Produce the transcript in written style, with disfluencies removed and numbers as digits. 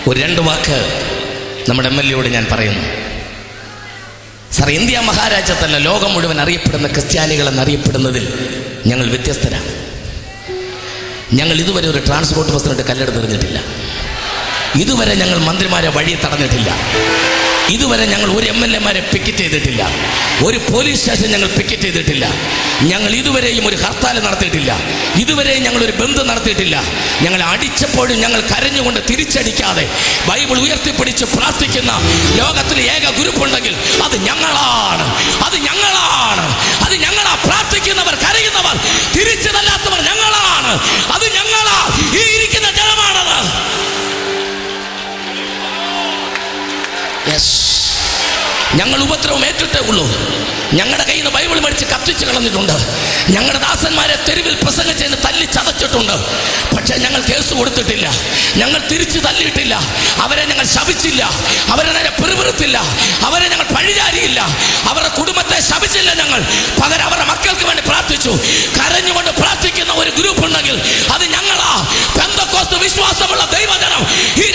ഒരു 2 വാക്ക് നമ്മുടെ MLA ഞാൻ പറയുന്നു. സാർ, ഇന്ത്യ മഹാരാജ്യത്തല്ല, ലോകം മുഴുവൻ അറിയപ്പെടുന്ന ക്രിസ്ത്യാനികൾ എന്നറിയപ്പെടുന്നതിൽ ഞങ്ങൾ വ്യത്യസ്തരാണ്. ഞങ്ങൾ ഇതുവരെ ഒരു ട്രാൻസ്പോർട്ട് ബസ്സിനിട്ട് കല്ലെടുത്ത് എറിഞ്ഞിട്ടില്ല. ഇതുവരെ ഞങ്ങൾ മന്ത്രിമാരെ വഴി തടഞ്ഞിട്ടില്ല. ഇതുവരെ ഞങ്ങൾ ഒരു MLA-മാരെ പിക്കറ്റ് ചെയ്തിട്ടില്ല. ഒരു പോലീസ് സ്റ്റേഷൻ ഞങ്ങൾ പിക്കറ്റ് ചെയ്തിട്ടില്ല. ഞങ്ങൾ ഇതുവരെയും ഒരു ഹർത്താൽ നടത്തിയിട്ടില്ല. ഇതുവരെയും ഞങ്ങൾ ഒരു ബന്ദ് നടത്തിയിട്ടില്ല. ഞങ്ങൾ അടിച്ചപ്പോഴും ഞങ്ങൾ കരഞ്ഞുകൊണ്ട് തിരിച്ചടിക്കാതെ ബൈബിൾ ഉയർത്തിപ്പിടിച്ച് പ്രാർത്ഥിക്കുന്ന ലോകത്തിലെ ഏക ഗ്രൂപ്പുണ്ടെങ്കിൽ അത് ഞങ്ങളാണ്. അത് ഞങ്ങളാണ്. അത് ഞങ്ങളാ. പ്രാർത്ഥിക്കുന്നവർ, കരയുന്നവർ, തിരിച്ചു തല്ലാത്തവർ ഞങ്ങളാണ്. അത് ഞങ്ങളാ. ഈ ഇരിക്കുന്ന ജനമാണത്. ഞങ്ങൾ ഉപദ്രവം ഏറ്റിട്ടേ ഉള്ളൂ. ഞങ്ങളുടെ കയ്യിൽ നിന്ന് ബൈബിൾ മേടിച്ച് കത്തിച്ച് കളഞ്ഞിട്ടുണ്ട്. ഞങ്ങളുടെ ദാസന്മാരെ തെരുവിൽ പ്രസംഗം ചെയ്ത് തല്ലി ചതച്ചിട്ടുണ്ട്. പക്ഷെ ഞങ്ങൾ കേസ് കൊടുത്തിട്ടില്ല. ഞങ്ങൾ തിരിച്ചു തല്ലിയിട്ടില്ല. അവരെ ഞങ്ങൾ ശപിച്ചില്ല. അവരെ നേരെ പിറുപിറുത്തില്ല. അവരെ ഞങ്ങൾ പഴിചാരിയില്ല. അവരുടെ കുടുംബത്തെ ശപിച്ചില്ല. ഞങ്ങൾ പകരം അവരുടെ മക്കൾക്ക് വേണ്ടി പ്രാർത്ഥിച്ചു. കരഞ്ഞുകൊണ്ട് പ്രാർത്ഥിക്കുന്ന ഒരു ഗ്രൂപ്പ് ഉണ്ടെങ്കിൽ അത് ഞങ്ങളാ. പെന്തക്കോസ്ത് വിശ്വാസമുള്ള ദൈവജനം ഈ